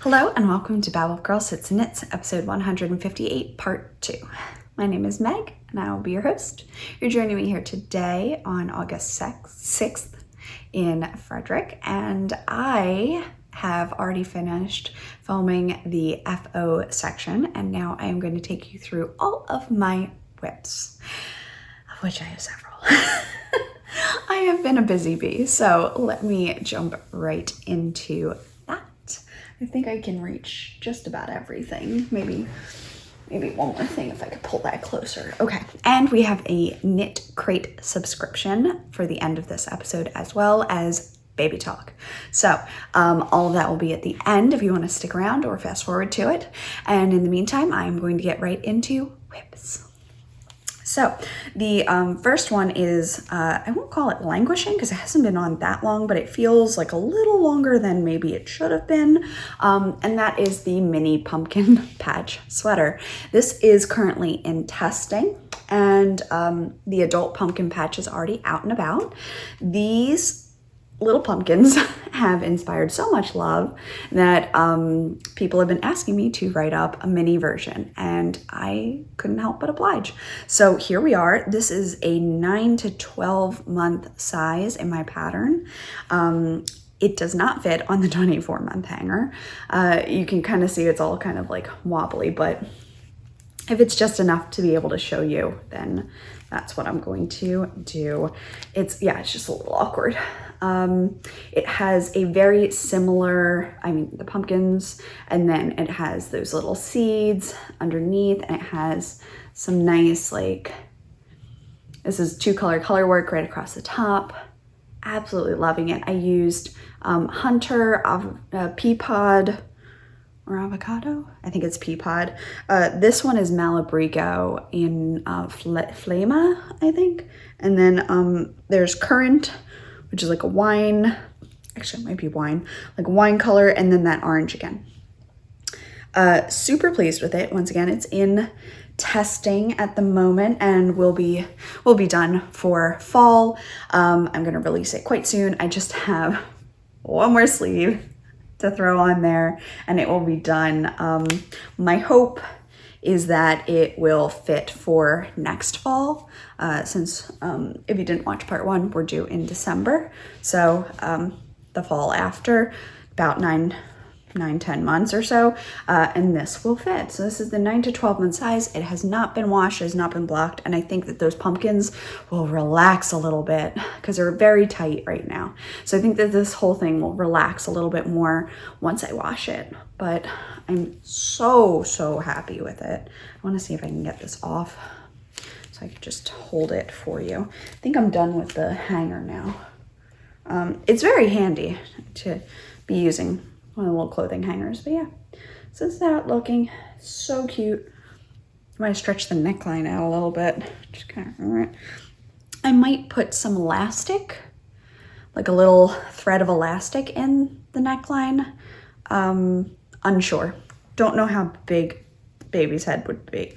Hello and welcome to Babble of Girl Sits and Knits, episode 158, part 2. My name is Meg and I will be your host. You're joining me here today on August 6th in Frederick, and I have already finished filming the FO section, and now I am going to take you through all of my whips, of which I have several. I have been a busy bee, so let me jump right into that. I think I can reach just about everything. Maybe one more thing if I could pull that closer. Okay, and we have a Knit Crate subscription for the end of this episode, as well as baby talk. So all of that will be at the end if you want to stick around or fast forward to it. And in the meantime, I'm going to get right into whips. So the first one is, I won't call it languishing because it hasn't been on that long, but it feels like a little longer than maybe it should have been. And that is the mini pumpkin patch sweater. This is currently in testing, and the adult pumpkin patch is already out and about. These little pumpkins have inspired so much love that people have been asking me to write up a mini version, and I couldn't help but oblige. So here we are. This is a 9 to 12 month size in my pattern. It does not fit on the 24-month hanger. You can kind of see it's all kind of like wobbly, but if it's just enough to be able to show you, then that's what I'm going to do. It's just a little awkward. It has a very similar, the pumpkins, and then it has those little seeds underneath, and it has some nice, this is 2-color work right across the top. Absolutely loving it. I used Hunter pea pod or avocado. I think it's pea pod. This one is Malabrigo in Flama, I think. And then there's Currant, which is like a wine, actually it might be wine, like a wine color, and then that orange again. Super pleased with it. Once again, it's in testing at the moment and will be done for fall. I'm gonna release it quite soon. I just have one more sleeve to throw on there and it will be done. My hope is that it will fit for next fall, since if you didn't watch part 1, we're due in December. So the fall after, about 9-10 months or so, and this will fit. So this is the 9 to 12 month size. It has not been washed, it has not been blocked, and I think that those pumpkins will relax a little bit because they're very tight right now. So I think that this whole thing will relax a little bit more once I wash it, but I'm so happy with it. I want to see if I can get this off so I can just hold it for you. I think I'm done with the hanger now. It's very handy to be using one of the little clothing hangers, but yeah, so this is how it's looking. So cute. I might stretch the neckline out a little bit, just kind of. I might put some elastic, like a little thread of elastic in the neckline. Unsure. Don't know how big baby's head would be,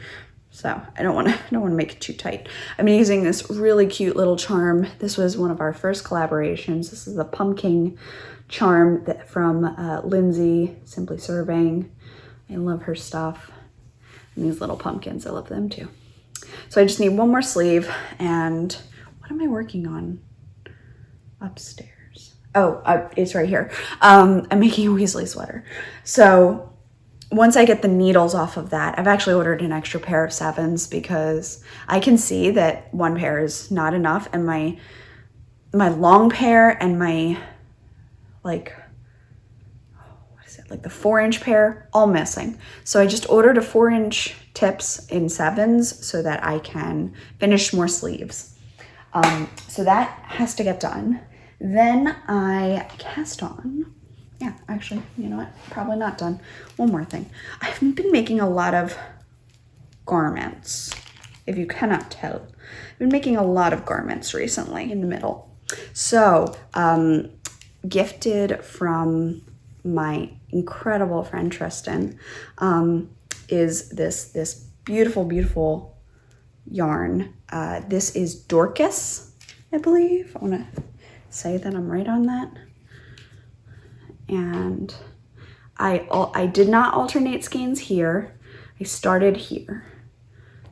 so I don't want to make it too tight. I'm using this really cute little charm. This was one of our first collaborations. This is a pumpkin charm from Lindsay, Simply Serving. I love her stuff. And these little pumpkins, I love them too. So I just need one more sleeve, and what am I working on upstairs? Oh, it's right here. I'm making a Weasley sweater. So once I get the needles off of that, I've actually ordered an extra pair of 7s because I can see that one pair is not enough, and my long pair and my like the 4-inch pair, all missing. So I just ordered a 4-inch tips in 7s so that I can finish more sleeves. So that has to get done. Then I cast on. Yeah, actually, you know what? Probably not done. One more thing. I've been making a lot of garments, if you cannot tell. I've been making a lot of garments recently in the middle. So, gifted from my incredible friend Tristan is this beautiful yarn. This is Dorcas, I believe. I want to say that I'm right on that. And I did not alternate skeins here. I started here.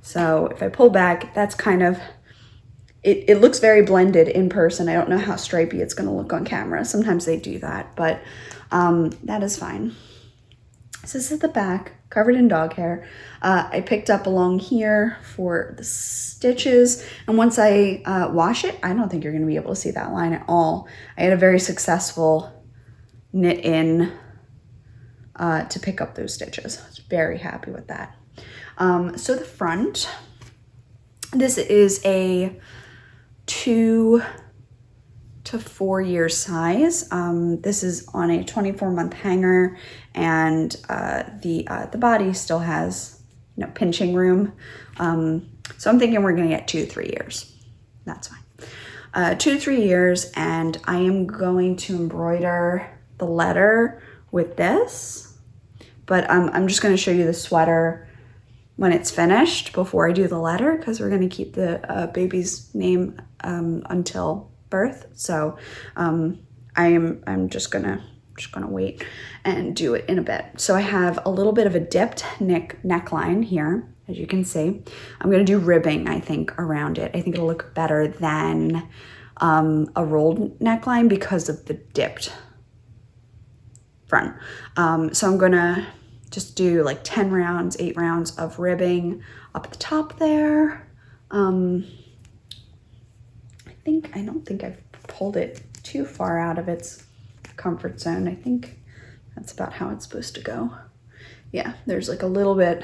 So if I pull back, that's kind of, it looks very blended in person. I don't know how stripey it's gonna look on camera. Sometimes they do that, but that is fine. So this is the back, covered in dog hair. I picked up along here for the stitches, and once I wash it, I don't think you're gonna be able to see that line at all. I had a very successful knit in to pick up those stitches. I was very happy with that. So the front, this is a 2 to 4 year size. This is on a 24-month hanger, and the body still has, you know, pinching room. So I'm thinking we're gonna get 2 to 3 years. That's fine. 2 to 3 years, and I am going to embroider the letter with this, but I'm just gonna show you the sweater when it's finished before I do the letter, because we're gonna keep the baby's name until birth. So I'm just gonna wait and do it in a bit. So I have a little bit of a dipped neckline here, as you can see. I'm gonna do ribbing, I think, around it. I think it'll look better than a rolled neckline because of the dipped front. So I'm gonna just do like 10 rounds, 8 rounds of ribbing up at the top there. I don't think I've pulled it too far out of its comfort zone. I think that's about how it's supposed to go. Yeah, there's like a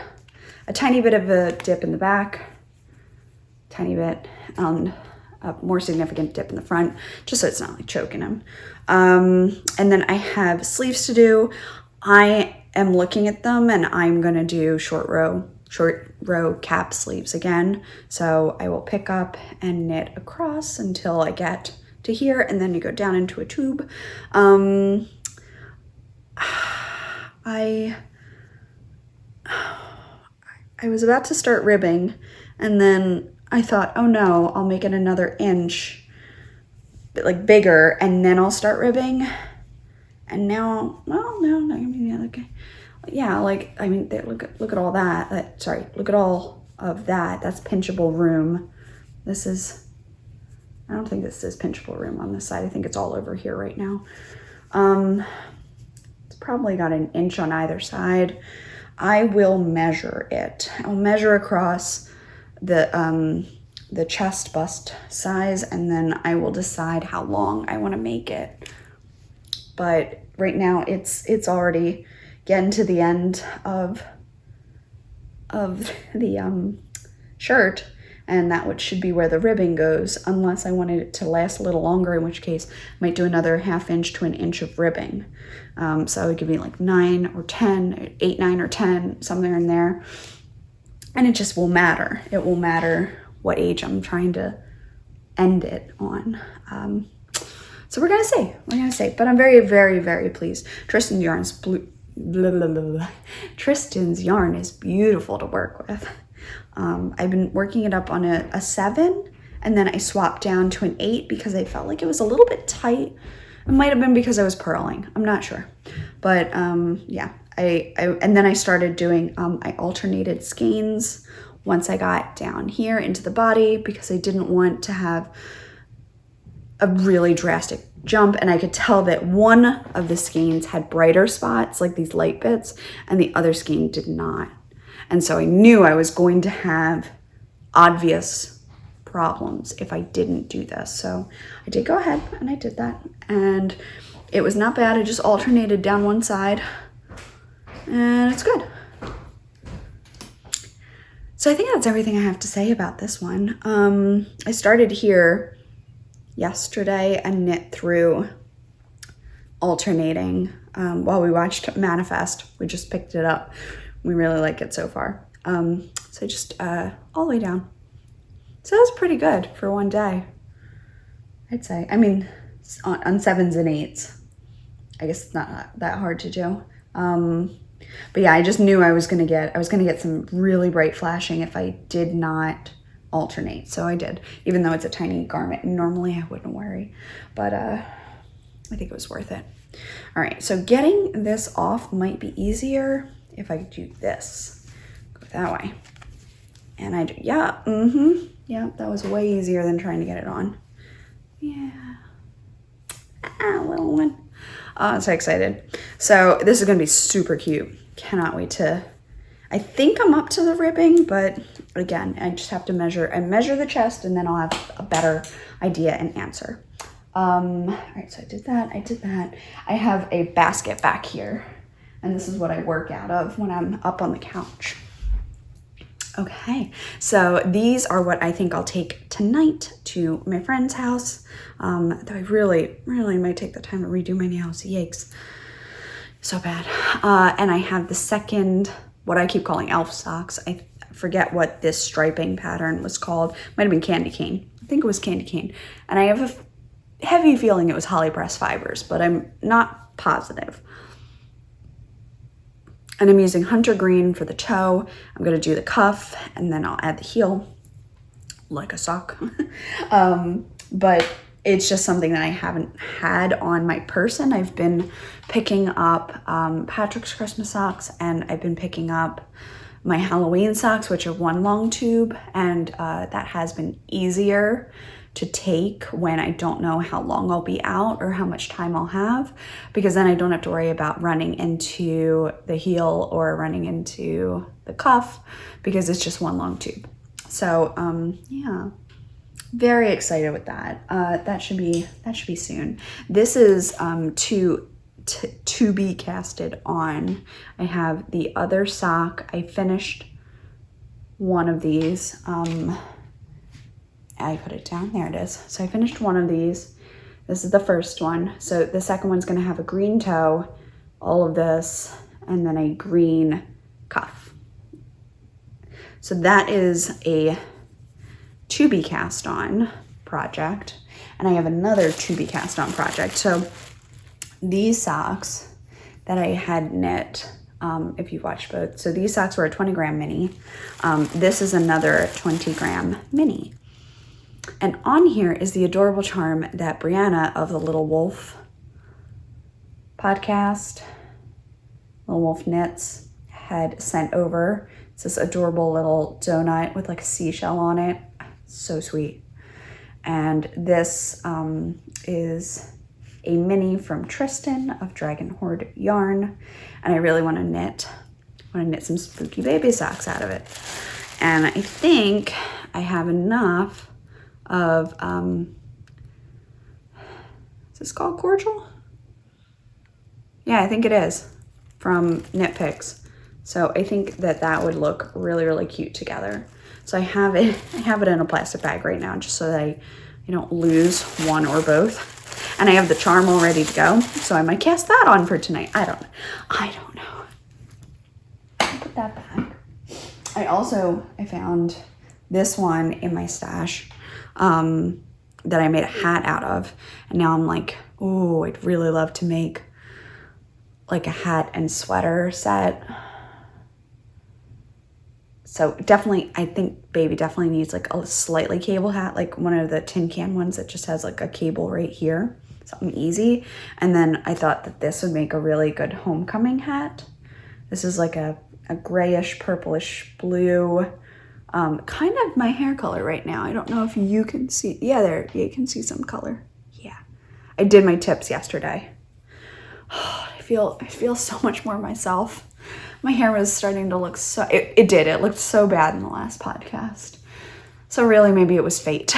tiny bit of a dip in the back, tiny bit, a more significant dip in the front, just so it's not like choking him. And then I have sleeves to do. I am looking at them, and I'm gonna do short row cap sleeves again. So I will pick up and knit across until I get to here, and then you go down into a tube. I was about to start ribbing, and then I thought, oh no, I'll make it another inch, like bigger, and then I'll start ribbing. And now, well, no, I mean, okay. Yeah, like, I mean, look at all that. Look at all of that. That's pinchable room. This is, I don't think this is pinchable room on this side. I think it's all over here right now. It's probably got an inch on either side. I will measure it. I'll measure across the chest bust size, and then I will decide how long I want to make it. But right now it's already getting to the end of the shirt, and that should be where the ribbing goes, unless I wanted it to last a little longer, in which case I might do another 1/2 inch to 1 inch of ribbing. So it could be like 9 or 10, 8, 9 or 10, somewhere in there. And it just will matter. It will matter what age I'm trying to end it on. So we're gonna see, but I'm very, very, very pleased. Tristan's yarn is beautiful to work with. I've been working it up on a 7, and then I swapped down to an 8 because I felt like it was a little bit tight. It might have been because I was purling, I'm not sure. But yeah, and then I started doing, I alternated skeins once I got down here into the body, because I didn't want to have a really drastic jump, and I could tell that one of the skeins had brighter spots, like these light bits, and the other skein did not. And so I knew I was going to have obvious problems if I didn't do this. So I did go ahead and I did that, and it was not bad. I just alternated down one side, and it's good. So I think that's everything I have to say about this one. I started here yesterday and knit through alternating while we watched Manifest. We just picked it up. We really like it so far. So just all the way down. So that's pretty good for one day, I'd say. I mean, on 7s and 8s, I guess it's not that hard to do. But yeah, I just knew I was gonna get some really bright flashing if I did not alternate. So I did, even though it's a tiny garment. Normally I wouldn't worry, but I think it was worth it. All right, so getting this off might be easier if I do this. Go that way. And I do, yeah, yeah, that was way easier than trying to get it on. Yeah. Little one. I'm so excited. So this is gonna be super cute. Cannot wait to, I think I'm up to the ribbing, but again, I just have to measure the chest and then I'll have a better idea and answer. All right, so I did that. I have a basket back here and this is what I work out of when I'm up on the couch. Okay, so these are what I think I'll take tonight to my friend's house. Though I really might take the time to redo my nails. Yikes, so bad. And I have the second, what I keep calling elf socks. I forget what this striping pattern was called. Might have been candy cane. I think it was candy cane. And I have a heavy feeling it was holly press fibers, but I'm not positive. And I'm using hunter green for the toe. I'm gonna do the cuff and then I'll add the heel like a sock. But it's just something that I haven't had on my person. I've been picking up Patrick's Christmas socks and I've been picking up my Halloween socks, which are one long tube. And that has been easier to take when I don't know how long I'll be out or how much time I'll have, because then I don't have to worry about running into the heel or running into the cuff because it's just one long tube. So yeah, very excited with that. That should be soon. This is to be casted on. I have the other sock. I finished one of these. I put it down, there it is. So I finished one of these. This is the first one. So the second one's gonna have a green toe, all of this, and then a green cuff. So that is a to be cast on project. And I have another to be cast on project. So these socks that I had knit, if you've watched both. So these socks were a 20 gram mini. This is another 20 gram mini. And on here is the adorable charm that Brianna of the Little Wolf podcast, Little Wolf Knits, had sent over. It's this adorable little donut with like a seashell on it. So sweet. And this is a mini from Tristan of Dragon Horde Yarn. And I really want to knit some spooky baby socks out of it. And I think I have enough of, is this called Cordial? Yeah, I think it is, from Knit Picks. So I think that would look really cute together. So I have it in a plastic bag right now, just so that I don't lose one or both. And I have the charm all ready to go, so I might cast that on for tonight. I don't know. I'll put that back. I found this one in my stash that I made a hat out of. And now I'm like, oh, I'd really love to make like a hat and sweater set. So definitely, I think baby definitely needs like a slightly cable hat, like one of the tin can ones that just has like a cable right here, something easy. And then I thought that this would make a really good homecoming hat. This is like a grayish, purplish blue, kind of my hair color right now. I don't know if you can see. Yeah, there, you can see some color. Yeah, I did my tips yesterday. Oh, I feel so much more myself. My hair was starting to look so, it looked so bad in the last podcast. So really maybe it was fate.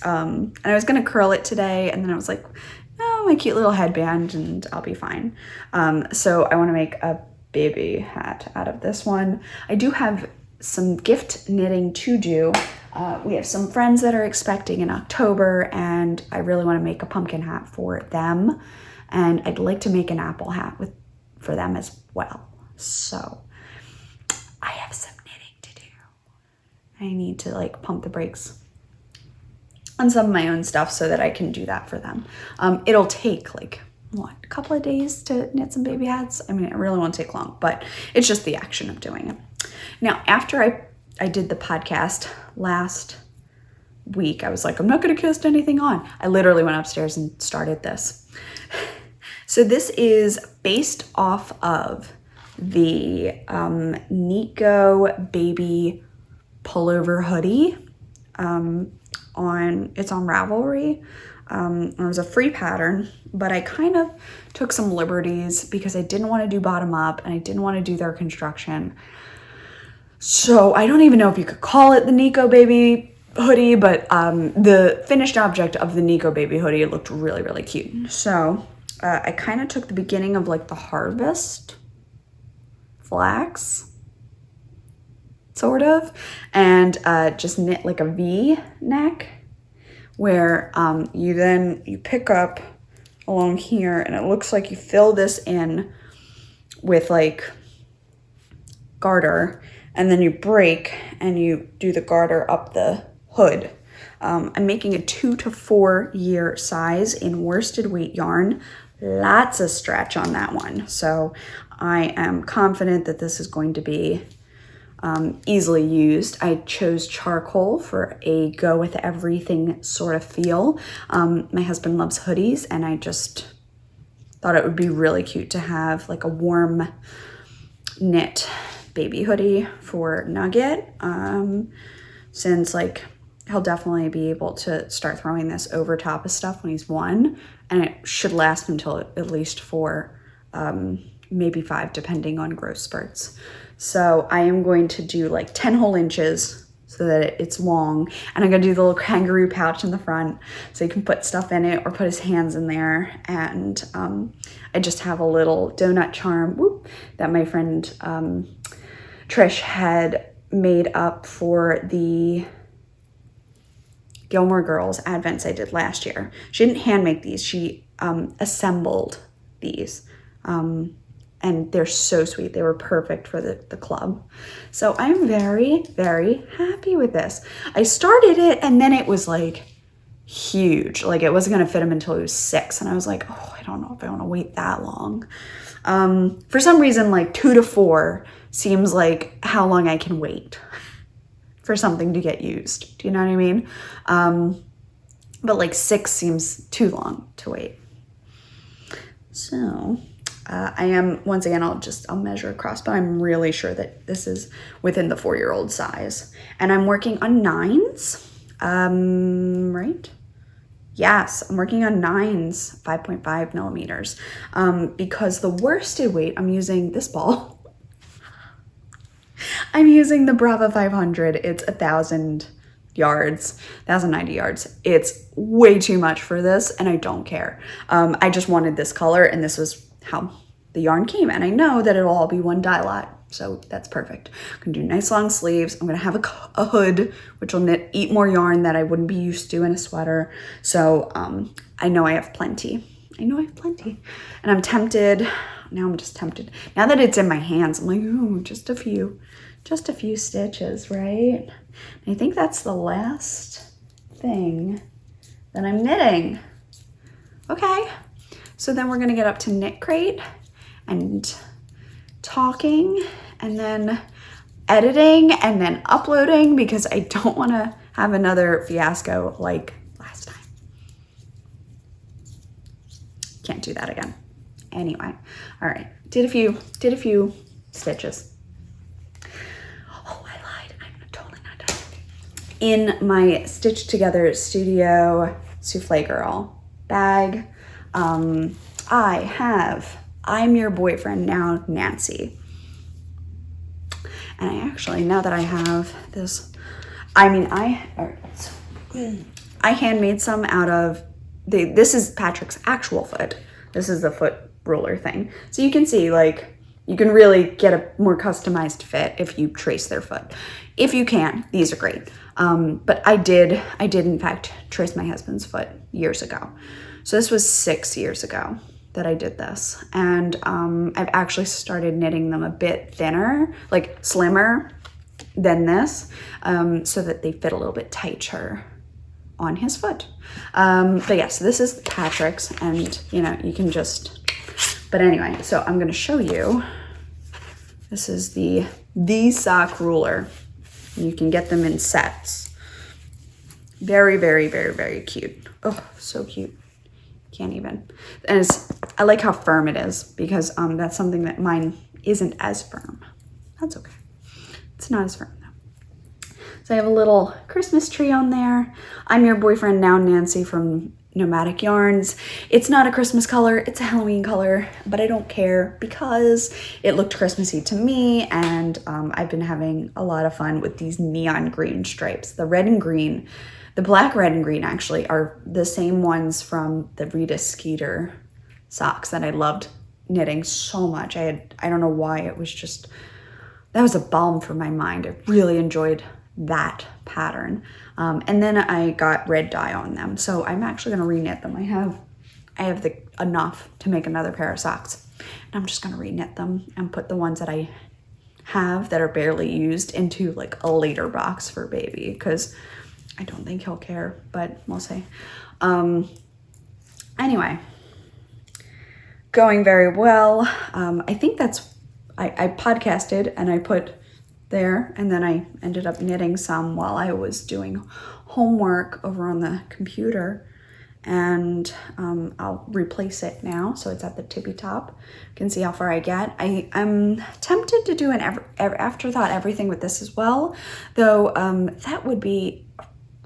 And I was gonna curl it today and then I was like, oh, my cute little headband and I'll be fine. So I wanna make a baby hat out of this one. I do have some gift knitting to do. We have some friends that are expecting in October and I really wanna make a pumpkin hat for them. And I'd like to make an apple hat for them as well. So I have some knitting to do. I need to like pump the brakes on some of my own stuff so that I can do that for them. It'll take like, what, a couple of days to knit some baby hats? I mean, it really won't take long, but it's just the action of doing it. Now, after I did the podcast last week, I was like, I'm not gonna cast anything on. I literally went upstairs and started this. So this is based off of the Nico baby pullover hoodie. It's on Ravelry. It was a free pattern, but I kind of took some liberties because I didn't want to do bottom up and I didn't want to do their construction. So I don't even know if you could call it the Nico baby hoodie, but the finished object of the Nico baby hoodie, it looked really, really cute. So I kind of took the beginning of like the harvest flax, sort of, and just knit like a V neck where you pick up along here and it looks like you fill this in with like garter and then you break and you do the garter up the hood. I'm making a 2 to 4 year size in worsted weight yarn. Lots of stretch on that one. So I am confident that this is going to be easily used. I chose charcoal for a go with everything sort of feel. My husband loves hoodies and I just thought it would be really cute to have like a warm knit baby hoodie for Nugget, since like he'll definitely be able to start throwing this over top of stuff when he's 1, and it should last until at least 4, maybe 5 depending on growth spurts. So I am going to do like 10 whole inches so that it's long, and I'm gonna do the little kangaroo pouch in the front so he can put stuff in it or put his hands in there. And I just have a little donut charm that my friend Trish had made up for the Gilmore Girls advents I did last year. She didn't hand make these, she assembled these. And they're so sweet. They were perfect for the club. So I'm very, very happy with this. I started it and then it was like huge. Like it wasn't gonna fit him until he was 6. And I was like, oh, I don't know if I wanna wait that long. For some reason, like 2 to 4 seems like how long I can wait for something to get used. Do you know what I mean? But like 6 seems too long to wait. So I am, once again, I'll measure across, but I'm really sure that this is within the 4-year-old size. And I'm working on 9s, right? Yes, I'm working on 9s, 5.5 millimeters, because the worsted weight, I'm using this ball. I'm using the Brava 500. It's 1,000 yards, 1,090 yards. It's way too much for this, and I don't care. I just wanted this color, and this was how the yarn came, and I know that it'll all be one dye lot, so that's perfect. I'm gonna do nice long sleeves. I'm gonna have a hood, which will eat more yarn that I wouldn't be used to in a sweater. So I know I have plenty. And I'm tempted. Now I'm just tempted. Now that it's in my hands, I'm like, ooh, just a few stitches, right? And I think that's the last thing that I'm knitting. Okay. So then we're gonna get up to Knit Crate and talking and then editing and then uploading because I don't wanna have another fiasco like last time. Can't do that again. Anyway, all right, did a few stitches. Oh, I lied, I'm totally not done. In my Stitch Together Studio Souffle Girl bag, I have I'm Your Boyfriend Now, Nancy. And I actually, now that I have this, I mean, I handmade some out of, this is Patrick's actual foot. This is the foot ruler thing. So you can see, like, you can really get a more customized fit if you trace their foot. If you can, these are great. But I did in fact trace my husband's foot years ago. So this was 6 years ago that I did this. And I've actually started knitting them a bit thinner, like slimmer than this, so that they fit a little bit tighter on his foot. But yes, this is Patrick's, and you know, you can just, but anyway, so I'm gonna show you. This is the sock ruler. You can get them in sets. Very, very, very, very cute. Oh, so cute. Can't even. And it's I like how firm it is because that's something that mine isn't as firm. That's okay. It's not as firm though. So I have a little Christmas tree on there. I'm Your Boyfriend Now, Nancy from Nomadic Yarns. It's not a Christmas color, it's a Halloween color, but I don't care because it looked Christmassy to me, and I've been having a lot of fun with these neon green stripes. The red and green, the black, red, and green actually are the same ones from the Rita Skeeter socks that I loved knitting so much. I don't know why, it was just, that was a balm for my mind. I really enjoyed that pattern. And then I got red dye on them. So I'm actually gonna reknit them. I have enough to make another pair of socks. And I'm just gonna reknit them and put the ones that I have that are barely used into like a later box for baby, because I don't think he'll care, but we'll see. Anyway, going very well. I think I podcasted and I put there, and then I ended up knitting some while I was doing homework over on the computer, and I'll replace it now so it's at the tippy top. You can see how far I get. I'm tempted to do an afterthought everything with this as well, though that would be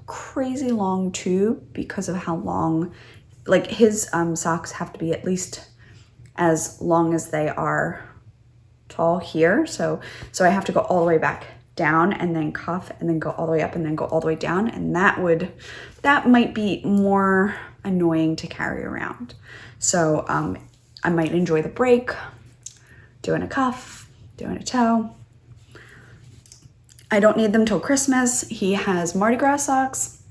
crazy long too because of how long, like his socks have to be at least as long as they are tall here, so I have to go all the way back down and then cuff and then go all the way up and then go all the way down, and that might be more annoying to carry around. So I might enjoy the break, doing a cuff, doing a toe. I don't need them till Christmas. He has Mardi Gras socks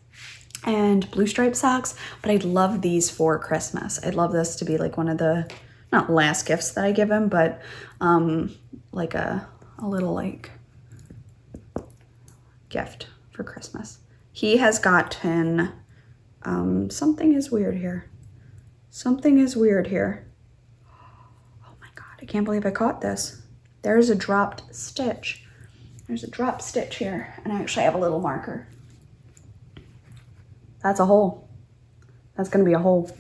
and blue stripe socks, but I'd love these for Christmas. I'd love this to be like one of the, not last gifts that I give him, but like a little like gift for Christmas. He has gotten, something is weird here. Something is weird here. Oh my God, I can't believe I caught this. There's a dropped stitch. There's a drop stitch here, and I actually have a little marker. That's a hole. That's gonna be a hole.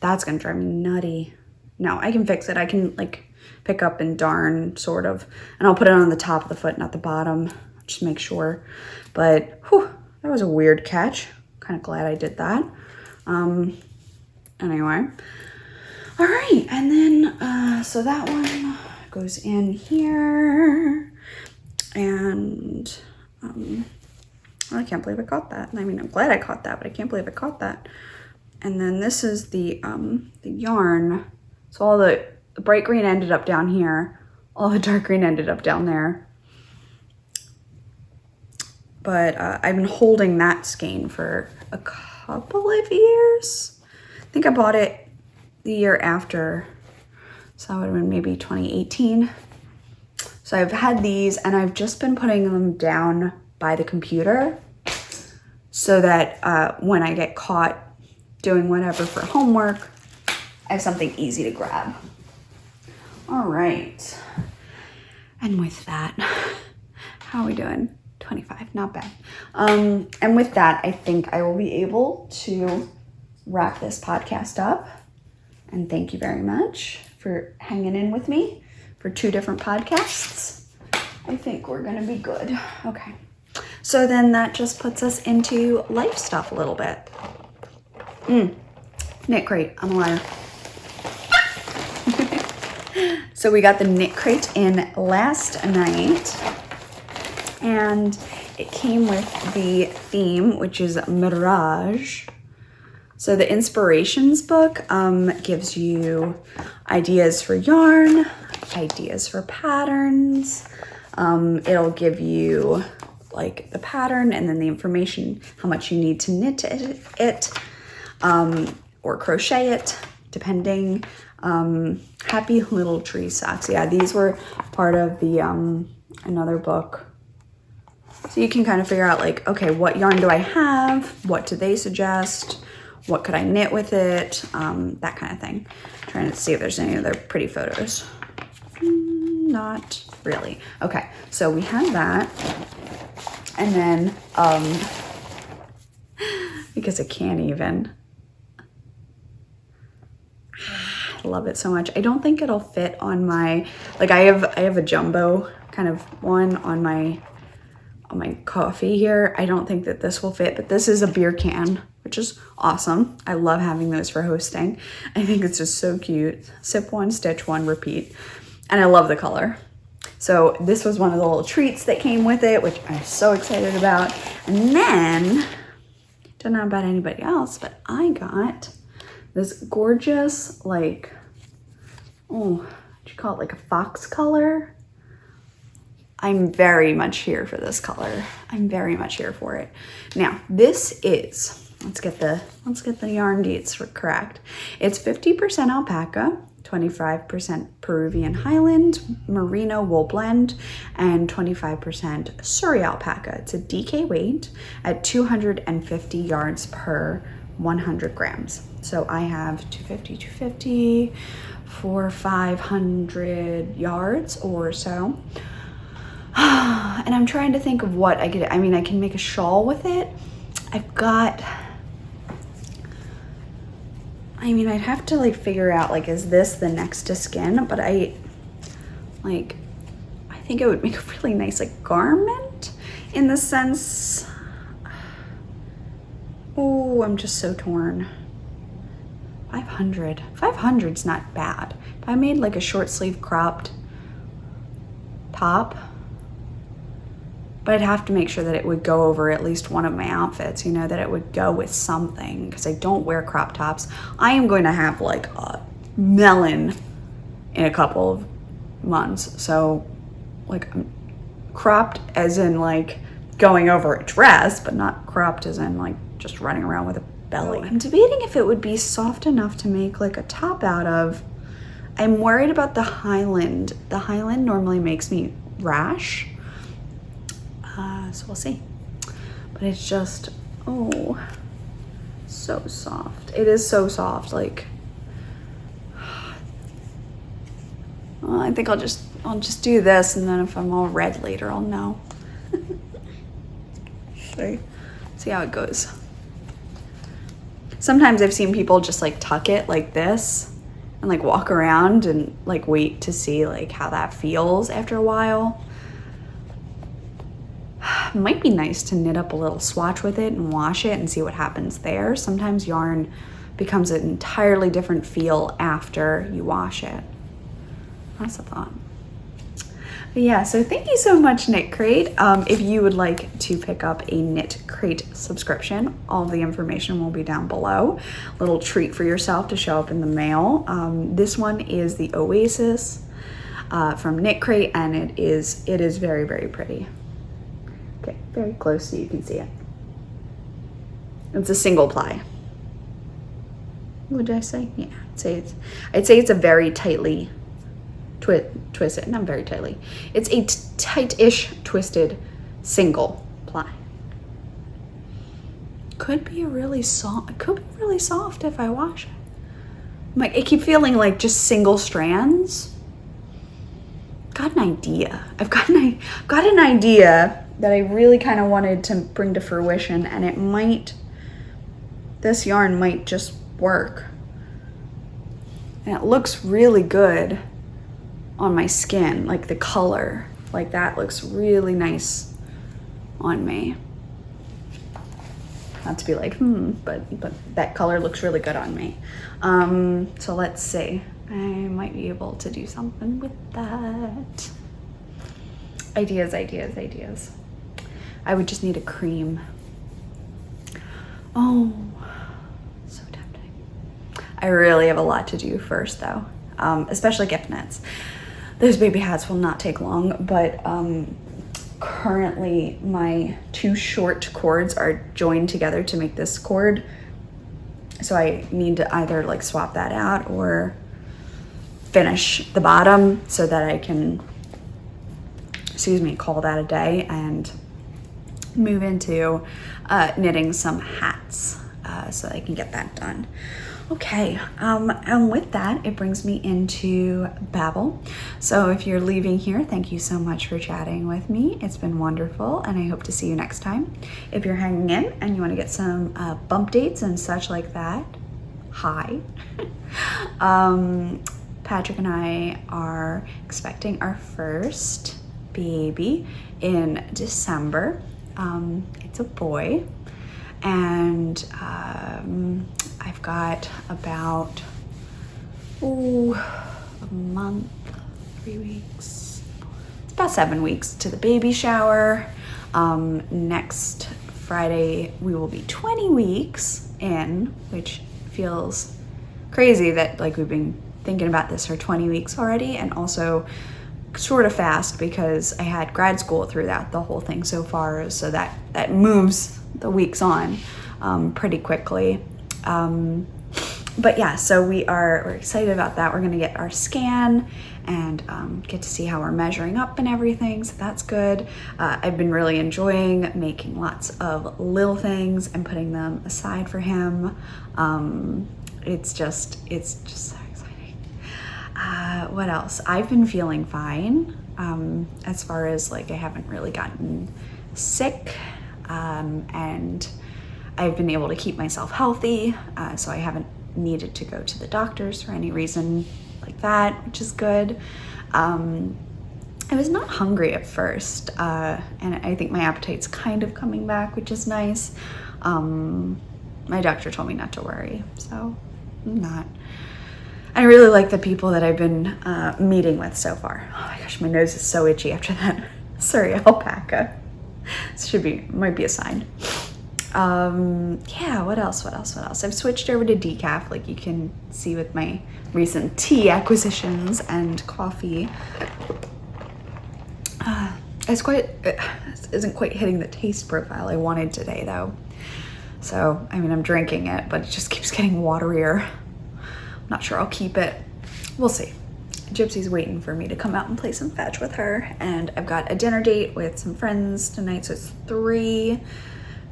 That's gonna drive me nutty. No, I can fix it. I can like pick up and darn, sort of, and I'll put it on the top of the foot, not the bottom, just make sure. But whew, that was a weird catch. Kind of glad I did that. Anyway, all right, and then so that one goes in here. And I can't believe I caught that. I mean, I'm glad I caught that, but I can't believe I caught that. And then this is the yarn. So all the bright green ended up down here. All the dark green ended up down there. But I've been holding that skein for a couple of years. I think I bought it the year after. So that would have been maybe 2018. So I've had these, and I've just been putting them down by the computer so that when I get caught doing whatever for homework, I have something easy to grab. All right. And with that, how are we doing? 25, not bad. And with that, I think I will be able to wrap this podcast up. And thank you very much for hanging in with me for 2 different podcasts. I think we're gonna be good. Okay. So then that just puts us into life stuff a little bit. Knit crate, I'm a liar. So we got the knit crate in last night, and it came with the theme, which is Mirage. So the inspirations book gives you ideas for yarn, ideas for patterns. It'll give you like the pattern and then the information, how much you need to knit it or crochet it, depending. Happy Little Tree Socks. Yeah, these were part of the another book. So you can kind of figure out like, okay, what yarn do I have? What do they suggest? What could I knit with it? That kind of thing. Trying to see if there's any other pretty photos. Not really. Okay, so we have that. And then, because I can't even. I love it so much. I don't think it'll fit on my, like I have a jumbo kind of one on my coffee here. I don't think that this will fit, but this is a beer can, which is awesome. I love having those for hosting. I think it's just so cute. Sip one, stitch one, repeat. And I love the color. So this was one of the little treats that came with it, which I'm so excited about. And then, don't know about anybody else, but I got this gorgeous, like, oh, what do you call it? Like a fox color. I'm very much here for this color. I'm very much here for it. Now, this is, let's get the yarn deets correct. It's 50% alpaca, 25% Peruvian Highland, merino wool blend, and 25% Surrey alpaca. It's a DK weight at 250 yards per 100 grams. So I have 250 for 500 yards or so. And I'm trying to think of what I could, I mean, I can make a shawl with it. I'd have to like figure out, like, is this the next to skin? But I think it would make a really nice like garment in the sense, oh, I'm just so torn. 500's not bad. If I made like a short sleeve cropped top, but I'd have to make sure that it would go over at least one of my outfits, you know, that it would go with something, because I don't wear crop tops. I am going to have like a melon in a couple of months. So like cropped as in like going over a dress, but not cropped as in like just running around with a belly. I'm debating if it would be soft enough to make like a top out of. I'm worried about the Highland. The Highland normally makes me rash. So we'll see. But it's just, oh, so soft. It is so soft. Like, well, I think I'll just do this, and then if I'm all red later, I'll know. See how it goes. Sometimes I've seen people just like tuck it like this and like walk around and like wait to see like how that feels after a while. It might be nice to knit up a little swatch with it and wash it and see what happens there. Sometimes yarn becomes an entirely different feel after you wash it. That's a thought. But yeah, so thank you so much, Knit Crate. If you would like to pick up a Knit Crate subscription, all of the information will be down below. Little treat for yourself to show up in the mail. This one is the Oasis from Knit Crate, and it is very, very pretty. Okay, very close so you can see it. It's a single ply. What did I say? Yeah, I'd say it's a very tightly twisted, not very tightly. It's a tight-ish twisted single ply. Could be really soft. It could be really soft if I wash it. I keep feeling like just single strands. Got an idea. I've got an idea that I really kind of wanted to bring to fruition, and this yarn might just work. And it looks really good on my skin, like the color, like that looks really nice on me. Not to be like, but that color looks really good on me. So let's see. I might be able to do something with that. Ideas. I would just need a cream. Oh, so tempting. I really have a lot to do first though, especially gift knits. Those baby hats will not take long, but currently my two short cords are joined together to make this cord. So I need to either like swap that out or finish the bottom so that I can, call that a day and move into knitting some hats so that I can get that done. Okay, and with that, it brings me into Babel. So if you're leaving here, thank you so much for chatting with me. It's been wonderful, and I hope to see you next time. If you're hanging in and you want to get some bump dates and such like that, Hi. Patrick and I are expecting our first baby in December. It's a boy, and I've got about a month, 3 weeks, it's about 7 weeks to the baby shower. Next Friday we will be 20 weeks in, which feels crazy that like we've been thinking about this for 20 weeks already, and also sort of fast because I had grad school throughout the whole thing so far, so that moves the weeks on pretty quickly. But yeah, so we're excited about that. We're gonna get our scan and get to see how we're measuring up and everything, so that's good. I've been really enjoying making lots of little things and putting them aside for him. It's just so exciting. What else? I've been feeling fine. As far as like I haven't really gotten sick, and I've been able to keep myself healthy, so I haven't needed to go to the doctors for any reason like that, which is good. I was not hungry at first, and I think my appetite's kind of coming back, which is nice. My doctor told me not to worry, so I'm not. I really like the people that I've been meeting with so far. Oh my gosh, my nose is so itchy after that. Sorry, alpaca. This might be a sign. Yeah, what else? I've switched over to decaf, like you can see with my recent tea acquisitions and coffee. It isn't quite hitting the taste profile I wanted today though. So, I mean, I'm drinking it, but it just keeps getting waterier. I'm not sure I'll keep it. We'll see. Gypsy's waiting for me to come out and play some fetch with her, and I've got a dinner date with some friends tonight, so it's 3.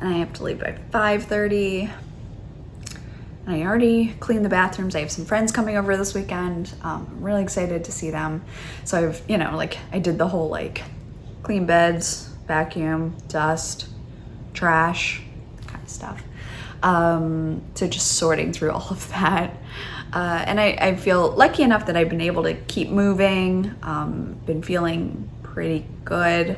And I have to leave by 5:30. And I already cleaned the bathrooms. I have some friends coming over this weekend. I'm really excited to see them. So I've, I did the whole clean beds, vacuum, dust, trash, kind of stuff. So just sorting through all of that. And I feel lucky enough that I've been able to keep moving, been feeling pretty good.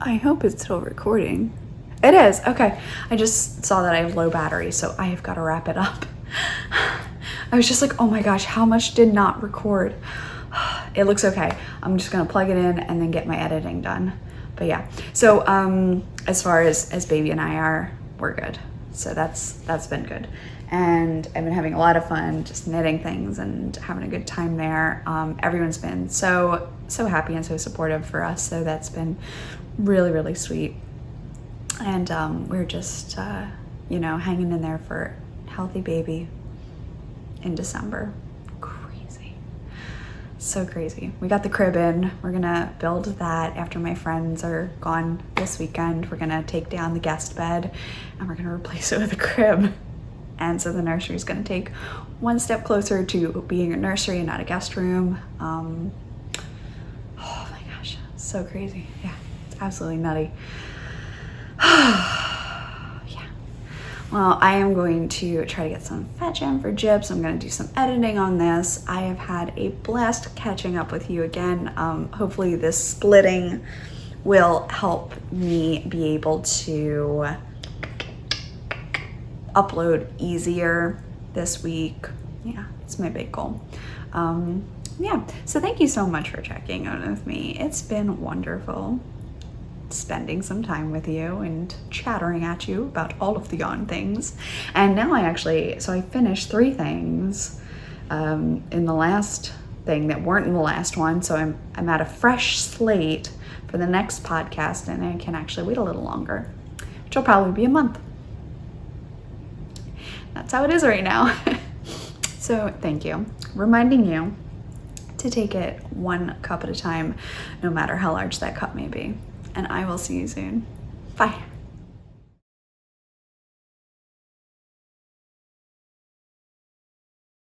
I hope it's still recording. It is, okay. I just saw that I have low battery, so I have got to wrap it up. I was just like, oh my gosh, how much did not record? It looks okay. I'm just gonna plug it in and then get my editing done. But yeah, so as far as baby and I are, we're good. So that's been good. And I've been having a lot of fun just knitting things and having a good time there. Everyone's been so happy and so supportive for us, so that's been really, really sweet. And we're just, hanging in there for healthy baby in December. Crazy. So crazy. We got the crib in. We're gonna build that after my friends are gone this weekend. We're gonna take down the guest bed and we're gonna replace it with a crib. And so the nursery is gonna take one step closer to being a nursery and not a guest room. Oh my gosh, so crazy. Yeah. Absolutely nutty. Yeah. Well, I am going to try to get some fetch in for Gyps. I'm going to do some editing on this. I have had a blast catching up with you again. Hopefully this splitting will help me be able to upload easier this week. Yeah, it's my big goal. Yeah, so thank you so much for checking in with me. It's been wonderful spending some time with you and chattering at you about all of the yarn things. And now I finished 3 things in the last thing that weren't in the last one, so I'm at a fresh slate for the next podcast, and I can actually wait a little longer, which will probably be a month. That's how it is right now. So thank you. Reminding you to take it 1 cup at a time, no matter how large that cup may be. And I will see you soon. Bye.